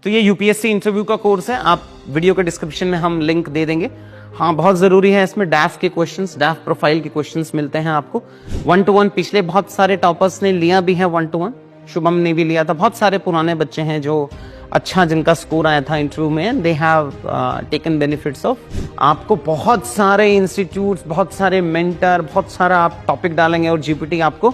तो ये UPSC interview का कोर्स है, आप वीडियो के डिस्क्रिप्शन में हम लिंक दे देंगे। हाँ, बहुत जरूरी है, इसमें डैफ के क्वेश्चंस, डैफ प्रोफाइल के क्वेश्चंस मिलते हैं आपको 1-to-1। पिछले बहुत सारे टॉपर्स ने लिया भी है 1-to-1, शुभम ने भी लिया था। बहुत सारे पुराने बच्चे हैं जो अच्छा जिनका स्कोर आया था इंटरव्यू में, they have taken benefits of. आपको बहुत सारे इंस्टीट्यूट्स, बहुत सारे मेंटर, बहुत सारा आप टॉपिक डालेंगे और जीपीटी आपको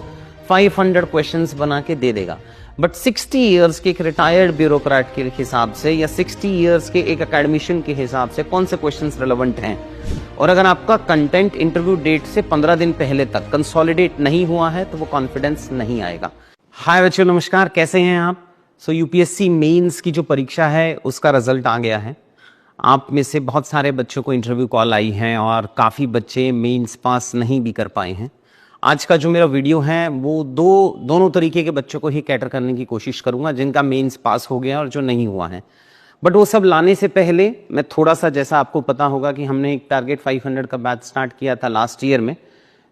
500 क्वेश्चंस बना के दे देगा। बट 60 इयर्स के एक रिटायर्ड ब्यूरोक्रेट के हिसाब से या 60 इयर्स के एक एकेडमिशियन के हिसाब से कौन से क्वेश्चंस रिलेवेंट हैं, और अगर आपका कंटेंट इंटरव्यू डेट से 15 दिन पहले तक कंसोलिडेट नहीं हुआ है तो वो कॉन्फिडेंस नहीं आएगा। हाय बच्चों, नमस्कार, कैसे हैं आप? यूपीएससी मेंस की जो परीक्षा है उसका रिजल्ट आ गया है। आप में से बहुत सारे बच्चों को इंटरव्यू कॉल आई है और काफ़ी बच्चे मेंस पास नहीं भी कर पाए हैं। आज का जो मेरा वीडियो है वो दोनों तरीके के बच्चों को ही कैटर करने की कोशिश करूंगा, जिनका मेंस पास हो गया और जो नहीं हुआ है। बट वो सब लाने से पहले मैं थोड़ा सा, जैसा आपको पता होगा कि हमने एक टारगेट 500 का बैच स्टार्ट किया था लास्ट ईयर में,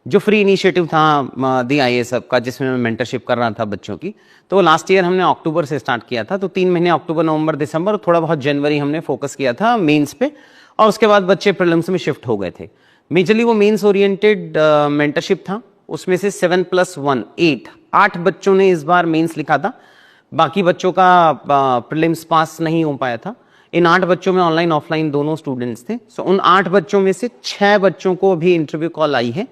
जो फ्री इनिशिएटिव था दी आईएएस का, जिसमें मैं मेंटरशिप कर रहा था बच्चों की। तो लास्ट ईयर हमने अक्टूबर से स्टार्ट किया था, तो 3 महीने अक्टूबर, नवंबर, दिसंबर, थोड़ा बहुत जनवरी हमने फोकस किया था मेंस पे, और उसके बाद बच्चे प्रीलिम्स में शिफ्ट हो गए थे। मेजरली वो मेंस ओरिएंटेड मेंटरशिप था। उसमें से 7+1 8 बच्चों ने इस बार मेंस लिखा था, बाकी बच्चों का प्रीलिम्स पास नहीं हो पाया था। इन 8 बच्चों में ऑनलाइन ऑफलाइन दोनों स्टूडेंट्स थे। सो उन 8 बच्चों में से 6 बच्चों को अभी इंटरव्यू कॉल आई है।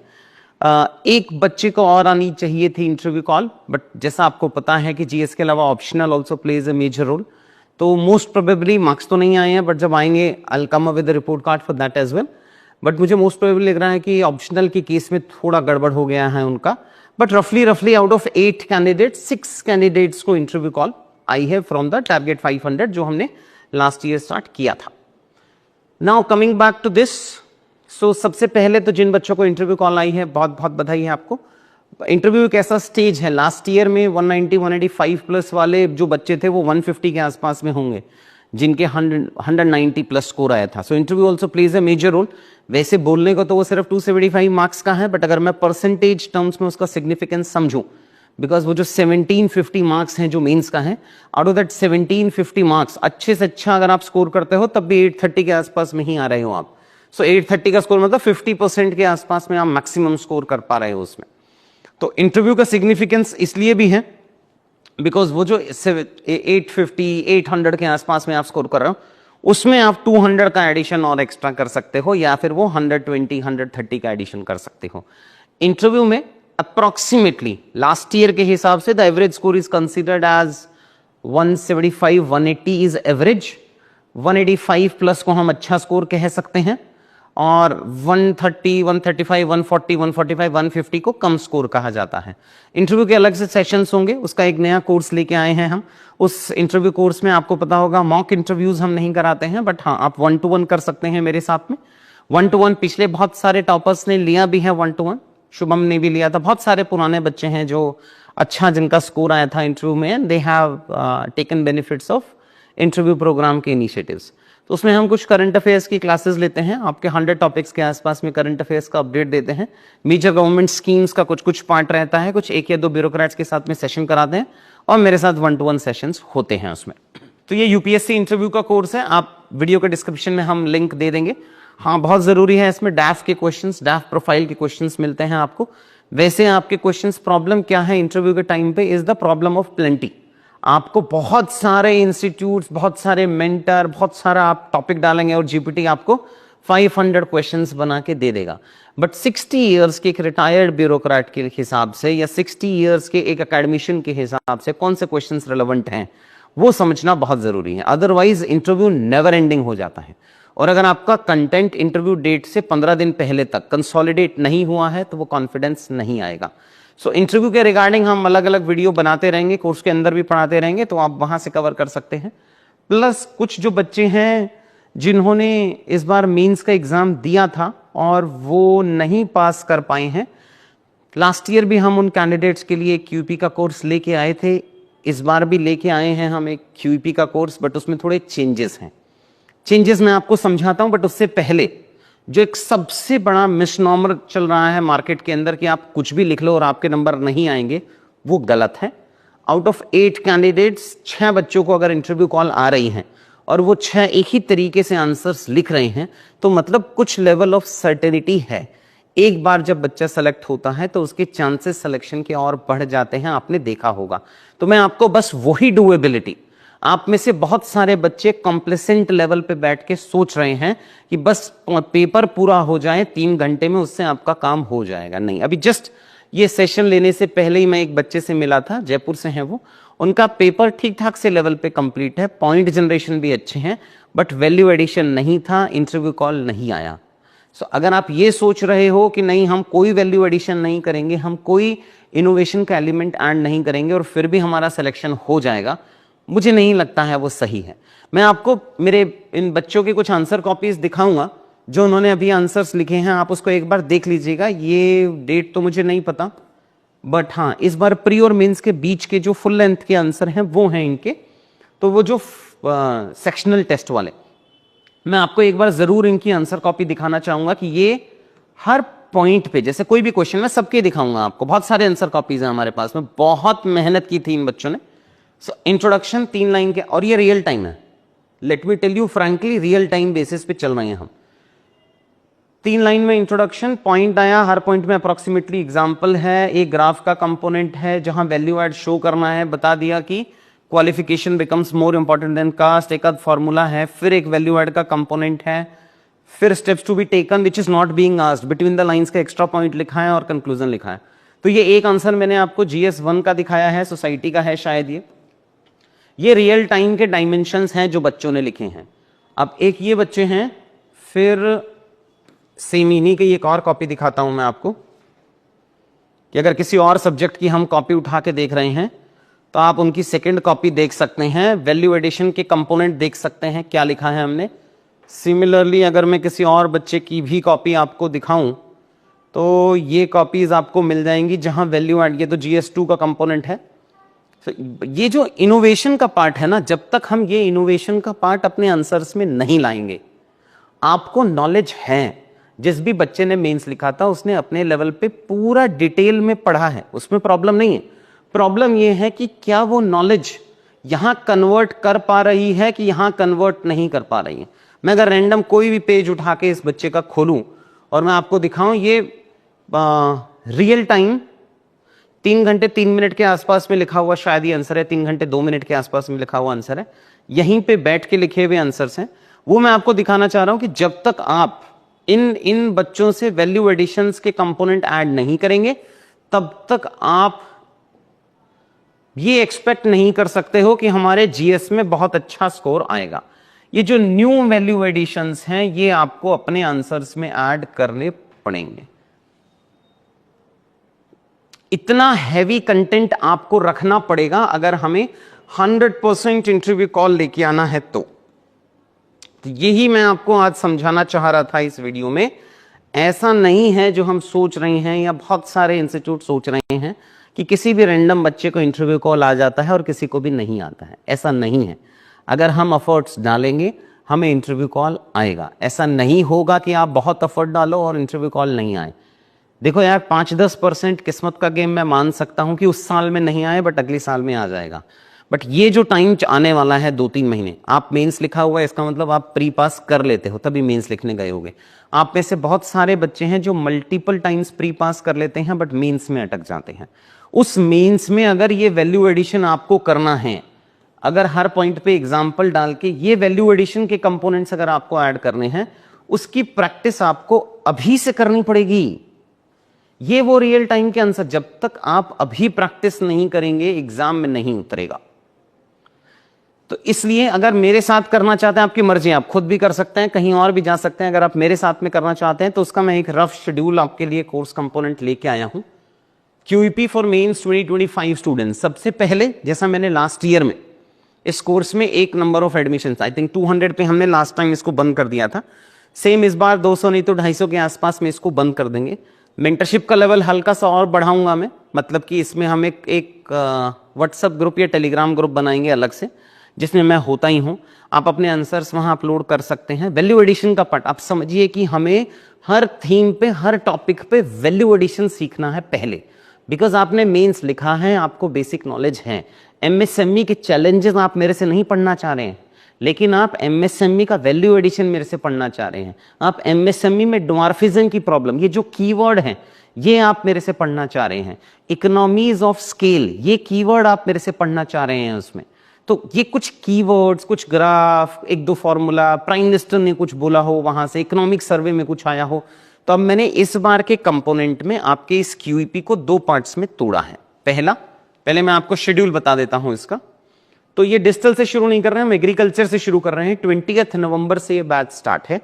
एक बच्चे को और आनी चाहिए थी इंटरव्यू कॉल, बट जैसा आपको पता है कि जीएस के अलावा optional also plays a major role, तो मोस्ट प्रोबेबली मार्क्स तो नहीं आए हैं, बट जब आएंगे I will come up with the report card for that as well. But मुझे मोस्ट प्रोबेबली लग रहा है कि ऑप्शनल के केस में थोड़ा गड़बड़ हो गया है उनका। बट रफली आउट ऑफ 8 कैंडिडेट्स 6 कैंडिडेट्स को इंटरव्यू कॉल आई है फ्रॉम द टारगेट 500 जो हमने लास्ट ईयर स्टार्ट किया था। Now coming back to this, सबसे पहले तो जिन बच्चों को इंटरव्यू कॉल आई है, बहुत बहुत बधाई है आपको। इंटरव्यू एक ऐसा स्टेज है, लास्ट ईयर में 190 185 प्लस वाले जो बच्चे थे वो 150 के आसपास में होंगे, जिनके 190 प्लस स्कोर आया था। Interview also plays a major role. वैसे बोलने को तो वो सिर्फ 275 मार्क्स का है, बट अगर मैं परसेंटेज टर्म्स में उसका सिग्निफिकेंस समझूं, बिकॉज वो जो 1750 मार्क्स हैं जो मेंस का है, आउट ऑफ दैट 1750 मार्क्स अच्छे से अच्छा अगर आप स्कोर करते हो तब भी 830 के आसपास में ही आ रहे हो आप। 830 का स्कोर मतलब 50% के आसपास में आप मैक्सिमम स्कोर कर पा रहे हो उसमें। तो इंटरव्यू का सिग्निफिकेंस इसलिए भी है बिकॉज वो जो 850 800 के आसपास में आप स्कोर कर रहे हो, उसमें आप 200 का एडिशन और एक्स्ट्रा कर सकते हो, या फिर वो 120 130 का एडिशन कर सकते हो। इंटरव्यू में अप्रोक्सीमेटली लास्ट ईयर के हिसाब से the average score is considered as 175 180 is average. 185 plus को हम अच्छा स्कोर कह सकते हैं, और 130 135 140 145 150 को कम स्कोर कहा जाता है। इंटरव्यू के अलग से सेशंस होंगे, उसका एक नया कोर्स लेके आए हैं हम। उस इंटरव्यू कोर्स में आपको पता होगा मॉक इंटरव्यूज हम नहीं कराते हैं, बट हाँ आप 1-to-1 कर सकते हैं मेरे साथ में। 1-to-1 पिछले बहुत सारे टॉपर्स ने लिया भी है 1-to-1, शुभम ने भी लिया था। बहुत सारे पुराने बच्चे हैं जो अच्छा जिनका स्कोर आया था इंटरव्यू में, they have taken benefits of interview programme के इनिशिएटिव्स। तो उसमें हम कुछ करंट अफेयर्स की क्लासेस लेते हैं, आपके 100 टॉपिक्स के आसपास में करंट अफेयर्स का अपडेट देते हैं। मेजर गवर्नमेंट स्कीम्स का कुछ पार्ट रहता है, कुछ 1 या 2 ब्यूरोक्रेट्स के साथ में सेशन कराते हैं, और मेरे साथ 1-to-1 सेशंस होते हैं उसमें। तो ये यूपीएससी इंटरव्यू का कोर्स है, आप वीडियो के डिस्क्रिप्शन में हम लिंक दे देंगे। हाँ, बहुत जरूरी है, इसमें डैफ के क्वेश्चंस, डैफ प्रोफाइल के क्वेश्चंस मिलते हैं आपको। वैसे आपके क्वेश्चंस, प्रॉब्लम क्या है इंटरव्यू के टाइम पे is the problem of plenty. आपको बहुत सारे इंस्टीट्यूट्स, बहुत सारे मेंटर, बहुत सारा आप टॉपिक डालेंगे और जीपीटी आपको 500 क्वेश्चंस बना के दे देगा। बट 60 इयर्स के एक रिटायर्ड ब्यूरोक्रेट के हिसाब से या 60 इयर्स के एक एकेडमिशियन के हिसाब से कौन से क्वेश्चंस रिलेवेंट हैं वो समझना बहुत जरूरी है। अदरवाइज इंटरव्यू नेवर एंडिंग हो जाता है, और अगर आपका कंटेंट इंटरव्यू डेट से 15 दिन पहले तक कंसोलिडेट नहीं हुआ है तो वो कॉन्फिडेंस नहीं आएगा। इंटरव्यू के रिगार्डिंग हम अलग अलग वीडियो बनाते रहेंगे, कोर्स के अंदर भी पढ़ाते रहेंगे, तो आप वहां से कवर कर सकते हैं। प्लस कुछ जो बच्चे हैं जिन्होंने इस बार मेंस का एग्जाम दिया था और वो नहीं पास कर पाए हैं, लास्ट ईयर भी हम उन कैंडिडेट्स के लिए क्यूपी का कोर्स लेके आए थे, इस बार भी लेके आए हैं हम एक क्यूपी का कोर्स, बट उसमें थोड़े चेंजेस हैं। चेंजेस मैं आपको समझाता हूं, बट उससे पहले जो एक सबसे बड़ा मिसनॉमर चल रहा है मार्केट के अंदर कि आप कुछ भी लिख लो और आपके नंबर नहीं आएंगे, वो गलत है। आउट ऑफ 8 कैंडिडेट्स 6 बच्चों को अगर इंटरव्यू कॉल आ रही है और वो 6 एक ही तरीके से आंसर्स लिख रहे हैं, तो मतलब कुछ लेवल ऑफ सर्टेनिटी है। एक बार जब बच्चा सेलेक्ट होता है तो उसके चांसेस सिलेक्शन के और बढ़ जाते हैं, आपने देखा होगा। तो मैं आपको बस वही डूएबिलिटी, आप में से बहुत सारे बच्चे कॉम्प्लेसेंट लेवल पे बैठ के सोच रहे हैं कि बस पेपर पूरा हो जाए 3 घंटे में, उससे आपका काम हो जाएगा। नहीं, अभी जस्ट ये सेशन लेने से पहले ही मैं एक बच्चे से मिला था, जयपुर से हैं वो, उनका पेपर ठीक ठाक से लेवल पे कंप्लीट है, पॉइंट जनरेशन भी अच्छे हैं, बट वैल्यू एडिशन नहीं था, इंटरव्यू कॉल नहीं आया। सो अगर आप ये सोच रहे हो कि नहीं हम कोई वैल्यू एडिशन नहीं करेंगे, हम कोई इनोवेशन का एलिमेंट ऐड नहीं करेंगे और फिर भी हमारा सिलेक्शन हो जाएगा, मुझे नहीं लगता है वो सही है। मैं आपको मेरे इन बच्चों की कुछ आंसर कॉपीज दिखाऊंगा जो उन्होंने अभी आंसर्स लिखे हैं, आप उसको एक बार देख लीजिएगा। ये डेट तो मुझे नहीं पता, बट हाँ इस बार प्री और मेंस के बीच के जो फुल लेंथ के आंसर हैं वो हैं इनके। तो वो जो सेक्शनल टेस्ट वाले, मैं आपको एक बार जरूर इनकी आंसर कॉपी दिखाना चाहूंगा कि ये हर पॉइंट पे, जैसे कोई भी क्वेश्चन मैं सबके दिखाऊंगा आपको, बहुत सारे आंसर कॉपीज हैं हमारे पास में, बहुत मेहनत की थी इन बच्चों ने। सो इंट्रोडक्शन 3 लाइन के, और ये रियल टाइम है, let me tell you frankly, real time basis पे चल रहे हैं हम। 3 लाइन में इंट्रोडक्शन, पॉइंट आया, हर पॉइंट में अप्रोक्सीमेटली एग्जाम्पल है, एक ग्राफ का कंपोनेंट है जहां वैल्यू एड शो करना है, बता दिया कि qualification becomes more important than caste, एक फॉर्मूला है, फिर एक वैल्यू एड का कंपोनेंट है, फिर steps to be taken which is not being asked, between the lines का एक्स्ट्रा पॉइंट लिखा है और कंक्लूजन लिखा है। तो ये एक आंसर मैंने आपको GS 1 का दिखाया है, सोसाइटी का है शायद। ये रियल टाइम के डायमेंशंस हैं जो बच्चों ने लिखे हैं। अब एक ये बच्चे हैं, फिर सेम इन्हीं की एक और कॉपी दिखाता हूं मैं आपको कि अगर किसी और सब्जेक्ट की हम कॉपी उठा के देख रहे हैं तो आप उनकी सेकंड कॉपी देख सकते हैं, वैल्यू एडिशन के कंपोनेंट देख सकते हैं क्या लिखा है हमने। सिमिलरली अगर मैं किसी और बच्चे की भी कॉपी आपको दिखाऊं तो ये कॉपीज आपको मिल जाएंगी जहां वैल्यू एड, ये तो GS 2 का कंपोनेंट है। ये जो इनोवेशन का पार्ट है ना, जब तक हम ये इनोवेशन का पार्ट अपने आंसर्स में नहीं लाएंगे, आपको नॉलेज है, जिस भी बच्चे ने मेंस लिखा था उसने अपने लेवल पे पूरा डिटेल में पढ़ा है, उसमें प्रॉब्लम नहीं है। प्रॉब्लम ये है कि क्या वो नॉलेज यहां कन्वर्ट कर पा रही है कि यहां कन्वर्ट नहीं कर पा रही है। मैं अगर रैंडम कोई भी पेज उठा के इस बच्चे का खोलूं और मैं आपको दिखाऊं, ये रियल टाइम 3 घंटे 3 मिनट के आसपास में लिखा हुआ शायद ये आंसर है, 3 घंटे 2 मिनट के आसपास में लिखा हुआ आंसर है, यहीं पे बैठ के लिखे हुए आंसर्स हैं। वो मैं आपको दिखाना चाह रहा हूं कि जब तक आप इन बच्चों से वैल्यू एडिशंस के कंपोनेंट ऐड नहीं करेंगे, तब तक आप ये एक्सपेक्ट नहीं कर सकते हो कि हमारे GS में बहुत अच्छा स्कोर आएगा। ये जो न्यू वैल्यू एडिशंस हैं ये आपको अपने आंसर्स में ऐड करने पड़ेंगे। इतना हैवी कंटेंट आपको रखना पड़ेगा अगर हमें 100% इंटरव्यू कॉल लेके आना है तो यही मैं आपको आज समझाना चाह रहा था इस वीडियो में। ऐसा नहीं है जो हम सोच रहे हैं या बहुत सारे इंस्टीट्यूट सोच रहे हैं कि किसी भी रैंडम बच्चे को इंटरव्यू कॉल आ जाता है और किसी को भी नहीं आता है। ऐसा नहीं है। अगर हम एफर्ट्स डालेंगे हमें इंटरव्यू कॉल आएगा। ऐसा नहीं होगा कि आप बहुत एफर्ट डालो और इंटरव्यू कॉल नहीं आए। देखो यार 5-10% किस्मत का गेम मैं मान सकता हूं कि उस साल में नहीं आए बट अगले साल में आ जाएगा। बट ये जो टाइम आने वाला है 2-3 महीने, आप मेंस लिखा हुआ है इसका मतलब आप प्री पास कर लेते हो तभी मेंस लिखने गए होगे। आप में से बहुत सारे बच्चे हैं जो मल्टीपल टाइम्स प्री पास कर लेते हैं बट मेंस में अटक जाते हैं। उस मेंस में अगर ये वैल्यू एडिशन आपको करना है, अगर हर पॉइंट पे एग्जाम्पल डाल के ये वैल्यू एडिशन के कंपोनेंट्स अगर आपको ऐड करने हैं, उसकी प्रैक्टिस आपको अभी से करनी पड़ेगी। ये वो रियल टाइम के आंसर जब तक आप अभी प्रैक्टिस नहीं करेंगे एग्जाम में नहीं उतरेगा। तो इसलिए अगर मेरे साथ करना चाहते हैं, आपकी मर्जी, आप खुद भी कर सकते हैं, कहीं और भी जा सकते हैं। अगर आप मेरे साथ में करना चाहते हैं तो उसका मैं एक रफ शेड्यूल आपके लिए कोर्स कंपोनेंट लेके आया हूं। QEP for mains 2025 students. सबसे पहले जैसा मैंने लास्ट ईयर में इस कोर्स में एक number of admission, I think 200 पे हमने लास्ट टाइम इसको बंद कर दिया था। सेम इस बार 200 नहीं तो 250 के आसपास में इसको बंद कर देंगे। मेंटरशिप का लेवल हल्का सा और बढ़ाऊंगा मैं, मतलब कि इसमें हम एक व्हाट्सएप ग्रुप या टेलीग्राम ग्रुप बनाएंगे अलग से, जिसमें मैं होता ही हूं। आप अपने आंसर्स वहां अपलोड कर सकते हैं। वैल्यू एडिशन का पार्ट, आप समझिए कि हमें हर थीम पे, हर टॉपिक पे वैल्यू एडिशन सीखना है पहले। बिकॉज आपने मेंस लिखा है, आपको बेसिक नॉलेज है। एमएसएमई के चैलेंजेस आप मेरे से नहीं पढ़ना चाह रहे हैं, लेकिन आप एमएसएमई का वैल्यू एडिशन मेरे से पढ़ना चाह रहे हैं। आप एमएसएमई में ड्वार्फिज्म की प्रॉब्लम, ये जो कीवर्ड है ये आप मेरे से पढ़ना चाह रहे हैं। इकोनॉमीज ऑफ स्केल, ये कीवर्ड आप मेरे से पढ़ना चाह रहे हैं उसमें। तो ये कुछ कीवर्ड्स, कुछ ग्राफ, एक दो फॉर्मूला, प्राइम मिनिस्टर ने कुछ बोला हो, वहां से इकोनॉमिक सर्वे में कुछ आया हो। तो अब मैंने इस बार के कंपोनेंट में आपके इस क्यूईपी को दो पार्ट्स में तोड़ा है। पहले मैं आपको शेड्यूल बता देता हूं इसका। तो ये डिजिटल से शुरू नहीं कर रहे हैं, हम एग्रीकल्चर से शुरू कर रहे हैं। 20 नवंबर से ये बैच स्टार्ट है।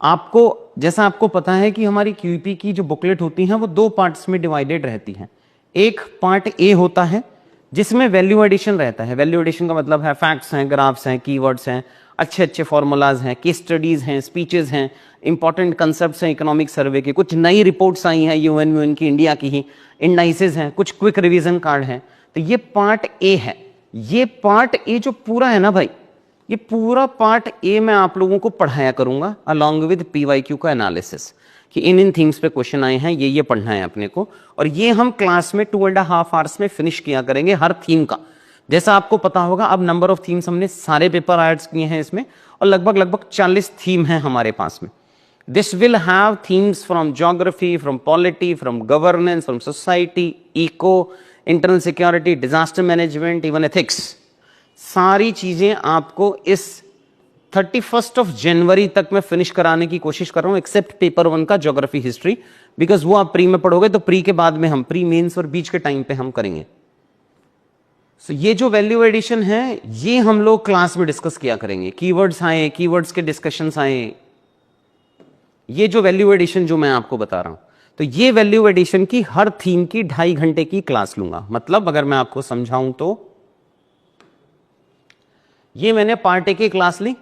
आपको, जैसा आपको पता है कि हमारी क्यूईपी की जो बुकलेट होती हैं वो दो पार्ट्स में डिवाइडेड रहती हैं। एक पार्ट ए होता है जिसमें वैल्यू एडिशन रहता है। वैल्यू एडिशन का मतलब है फैक्ट्स हैं, ग्राफ्स हैं, कीवर्ड्स हैं, अच्छे अच्छे फॉर्मूलाज हैं, केस स्टडीज हैं, स्पीचेस हैं, इंपॉर्टेंट कंसेप्ट्स हैं इकोनॉमिक सर्वे के, कुछ नई रिपोर्ट्स आई हैं यूएन की, इंडिया की ही, इंडाइसेस हैं, कुछ क्विक रिवीजन कार्ड हैं। तो ये पार्ट ए है। ये पार्ट ए जो पूरा है ना भाई, ये पूरा पार्ट ए मैं आप लोगों को पढ़ाया करूंगा अलॉन्ग विद पीवाईक्यू का एनालिसिस, कि इन थीम्स पे क्वेश्चन आए हैं, ये पढ़ना है अपने को। और ये हम क्लास में 2.5 आवर्स में फिनिश किया करेंगे हर थीम का। जैसा आपको पता होगा, अब नंबर ऑफ थीम्स हमने सारे पेपर ऐड किए हैं इसमें, और लगभग 40 थीम है हमारे पास में। This will have themes from geography, from polity, from governance, from society, eco, internal security, disaster management, even ethics. सारी चीजें आपको इस 31 जनवरी तक मैं फिनिश कराने की कोशिश कर रहा हूं, एक्सेप्ट पेपर 1 का ज्योग्राफी हिस्ट्री, बिकॉज वो आप प्री में पढ़ोगे, तो प्री के बाद में हम प्री मेंस और बीच के टाइम पे हम करेंगे। So, ये जो वैल्यू एडिशन है ये हम लोग क्लास में डिस्कस किया करेंगे। कीवर्ड्स आए, कीवर्ड्स के डिस्कशंस आए, ये जो वैल्यू एडिशन जो मैं आपको बता रहा हूं, तो ये वैल्यू एडिशन की हर थीम की 2.5 घंटे की क्लास लूंगा। मतलब अगर मैं आपको समझाऊं तो ये मैंने पार्ट ए की क्लास ली,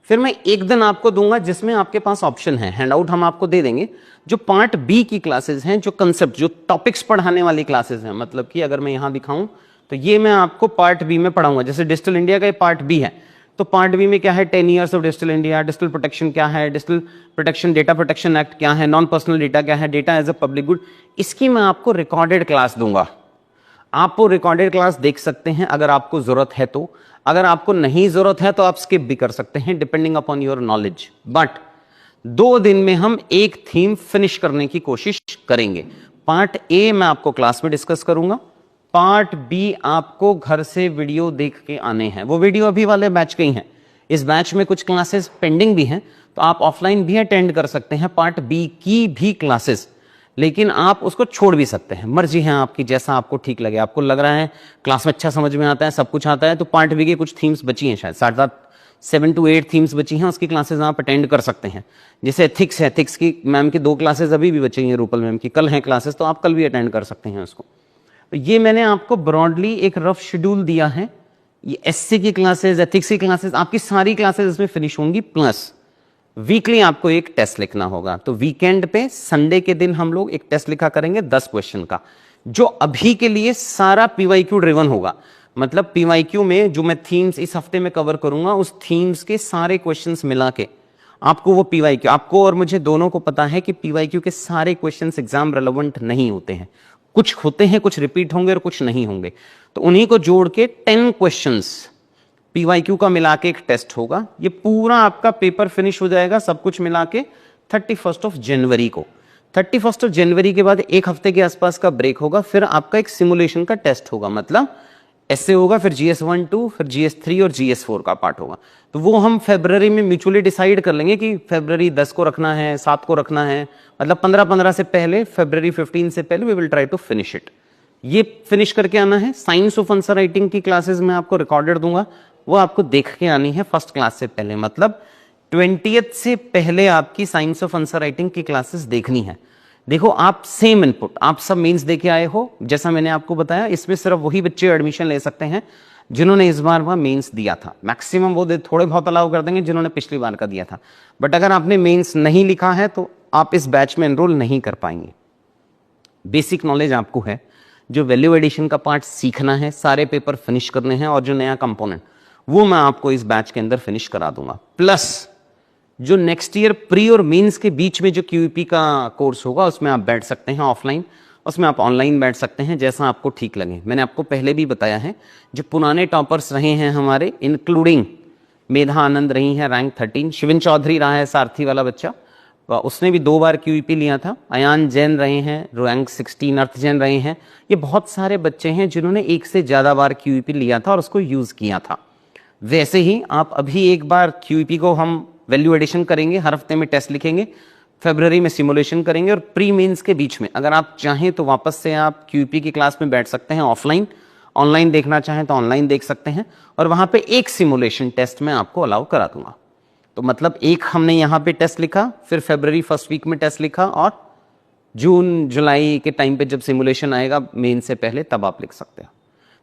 फिर मैं एक दिन आपको दूंगा जिसमें आपके पास ऑप्शन है, हैंडआउट हम आपको दे देंगे। जो पार्ट बी की क्लासेस हैं, जो कंसेप्ट, जो टॉपिक्स पढ़ाने वाली क्लासेस हैं, मतलब कि अगर मैं यहां दिखाऊं तो ये मैं आपको पार्ट बी में पढ़ाऊंगा। जैसे डिजिटल इंडिया का ये पार्ट बी है, तो पार्ट बी में क्या है, 10 years of digital India, digital protection क्या है, digital protection data protection act क्या है, नॉन पर्सनल डेटा क्या है, data as a public good, इसकी मैं आपको रिकॉर्डेड क्लास दूंगा। आप वो रिकॉर्डेड क्लास देख सकते हैं अगर आपको जरूरत है तो। अगर आपको नहीं जरूरत है तो आप स्किप भी कर सकते हैं, depending upon your knowledge. But 2 दिन में हम एक थीम फिनिश करने की कोशिश करेंगे। पार्ट ए मैं आपको क्लास में डिस्कस करूंगा, पार्ट बी आपको घर से वीडियो देख के आने हैं। वो वीडियो अभी वाले बैच के ही हैं। इस बैच में कुछ क्लासेस पेंडिंग भी हैं, तो आप ऑफलाइन भी अटेंड कर सकते हैं पार्ट बी की भी क्लासेस, लेकिन आप उसको छोड़ भी सकते हैं, मर्जी है आपकी, जैसा आपको ठीक लगे। आपको लग रहा है क्लास में अच्छा समझ में आता है, सब कुछ आता है, तो पार्ट बी के कुछ थीम्स बची हैं, शायद 7 to 8 थीम्स बची हैं, उसकी क्लासेस आप अटेंड कर सकते हैं। जैसे एथिक्स है, एथिक्स की मैम की 2 क्लासेस अभी भी बची हैं, रूपल मैम की, कल हैं क्लासेस, तो आप कल भी अटेंड कर सकते हैं उसको। तो ये मैंने आपको ब्रॉडली एक रफ शेड्यूल दिया है। ये एससी की क्लासेस, एथिक्स की क्लासेस, आपकी सारी क्लासेस इसमें फिनिश होंगी, प्लस वीकली आपको एक टेस्ट लिखना होगा। तो वीकेंड पे संडे के दिन हम लोग एक टेस्ट लिखा करेंगे 10 क्वेश्चन का, जो अभी के लिए सारा पीवाईक्यू ड्रिवन होगा। मतलब पीवाईक्यू में जो मैं थीम्स इस हफ्ते में कवर करूंगा, उस थीम्स के सारे क्वेश्चंस मिला के आपको वो पीवाईक्यू, आपको और मुझे दोनों को पता है कि पीवाईक्यू के सारे क्वेश्चंस एग्जाम रेलेवेंट नहीं होते हैं, कुछ होते हैं, कुछ रिपीट होंगे और कुछ नहीं होंगे। तो उन्हीं को जोड़ के 10 क्वेश्चंस पीवाईक्यू का मिला के एक टेस्ट होगा। ये पूरा आपका पेपर फिनिश हो जाएगा सब कुछ मिला के 31 जनवरी को। 31 जनवरी के बाद एक हफ्ते के आसपास का ब्रेक होगा, फिर आपका एक सिमुलेशन का टेस्ट होगा, मतलब ऐसे होगा, फिर GS1 2, फिर GS3 और GS4 का पार्ट होगा। तो वो हम फरवरी में म्यूचुअली डिसाइड कर लेंगे कि फरवरी 10 को रखना है, 7 को रखना है, मतलब 15 से पहले, फरवरी 15 से पहले we will try to finish it. ये फिनिश करके आना है। साइंस ऑफ आंसर राइटिंग की क्लासेस मैं आपको रिकॉर्डेड दूंगा, वो आपको देख के आनी है फर्स्ट क्लास से पहले, मतलब 20th से पहले आपकी साइंस ऑफ आंसर राइटिंग की क्लासेस देखनी है। देखो, आप सेम इनपुट, आप सब मेंस देके आए हो, जैसा मैंने आपको बताया, इसमें सिर्फ वही बच्चे एडमिशन ले सकते हैं जिन्होंने इस बार वह मेंस दिया था। मैक्सिमम वो थोड़े बहुत अलाउ कर देंगे जिन्होंने पिछली बार का दिया था, बट अगर आपने मेंस नहीं लिखा है तो आप इस बैच में एनरोल नहीं कर पाएंगे। बेसिक नॉलेज आपको है, जो वैल्यू एडिशन का पार्ट सीखना है, सारे पेपर फिनिश करने हैं, और जो नया कंपोनेंट वो मैं आपको इस बैच के अंदर फिनिश करा दूंगा। प्लस जो नेक्स्ट ईयर प्री और मेंस के बीच में जो क्यूईपी का कोर्स होगा, उसमें आप बैठ सकते हैं ऑफलाइन, उसमें आप ऑनलाइन बैठ सकते हैं, जैसा आपको ठीक लगे। मैंने आपको पहले भी बताया है, जो पुराने टॉपर्स रहे हैं हमारे, इंक्लूडिंग मेधा आनंद रही है रैंक 13, शिविन चौधरी रहा है सारथी वाला बच्चा, उसने भी 2 बार क्यूईपी लिया था, अयान जैन रहे हैं रैंक 16, अर्थ जैन रहे हैं। ये बहुत सारे बच्चे हैं जिन्होंने 1 से ज़्यादा बार क्यूईपी लिया था और उसको यूज़ किया था। वैसे ही आप अभी एक बार क्यूईपी को हम वैल्यू एडिशन करेंगे, हर हफ्ते में टेस्ट लिखेंगे, फरवरी में सिमुलेशन करेंगे, और प्री मेंस के बीच में अगर आप चाहें तो वापस से आप क्यूईपी की क्लास में बैठ सकते हैं ऑफलाइन, ऑनलाइन देखना चाहें तो ऑनलाइन देख सकते हैं, और वहां पे एक सिमुलेशन टेस्ट में आपको अलाउ करा दूंगा। तो मतलब एक हमने यहाँ पे टेस्ट लिखा, फिर फरवरी फर्स्ट वीक में टेस्ट लिखा, और जून जुलाई के टाइम पे जब सिमुलेशन आएगा मेन से पहले, तब आप लिख सकते हो।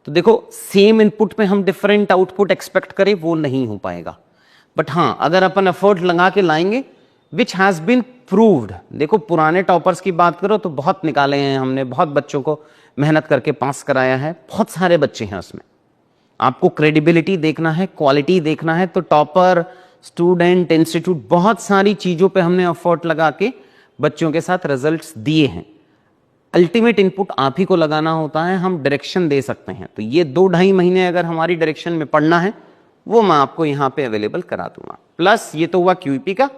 तो देखो, सेम इनपुट में हम डिफरेंट आउटपुट एक्सपेक्ट करें वो नहीं हो पाएगा, बट हाँ अगर अपन एफर्ट लगा के लाएंगे विच हैज बीन प्रूव्ड। देखो पुराने टॉपर्स की बात करो तो बहुत निकाले हैं हमने, बहुत बच्चों को मेहनत करके पास कराया है, बहुत सारे बच्चे हैं उसमें। आपको क्रेडिबिलिटी देखना है, क्वालिटी देखना है, तो टॉपर, स्टूडेंट, इंस्टीट्यूट, बहुत सारी चीजों पे हमने एफर्ट लगा के बच्चों के साथ रिजल्ट्स दिए हैं। अल्टीमेट इनपुट आप ही को लगाना होता है, हम डायरेक्शन दे सकते हैं। तो ये 2-2.5 महीने अगर हमारी डायरेक्शन में पढ़ना है वो मैं आपको यहाँ पे अवेलेबल करा दूंगा। प्लस ये तो हुआ क्यूईपी का।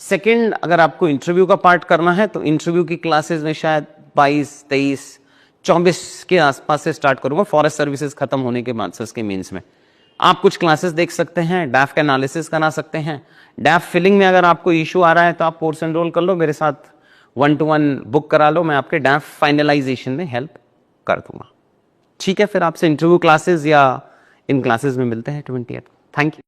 सेकंड, अगर आपको इंटरव्यू का पार्ट करना है तो इंटरव्यू की क्लासेस में शायद 22, 23, 24 के आसपास से स्टार्ट करूंगा, फॉरेस्ट सर्विसेज खत्म होने के बाद के मेंस में। आप कुछ क्लासेस देख सकते हैं, डैफ का एनालिसिस करा सकते हैं। डैफ फिलिंग में अगर आपको इशू आ रहा है तो आप कोर्स एनरोल कर लो, मेरे साथ 1-to-1 बुक करा लो, मैं आपके डैफ फाइनलाइजेशन में हेल्प कर दूंगा। ठीक है, फिर आपसे इंटरव्यू क्लासेस या इन क्लासेस में मिलते हैं 28। Thank you.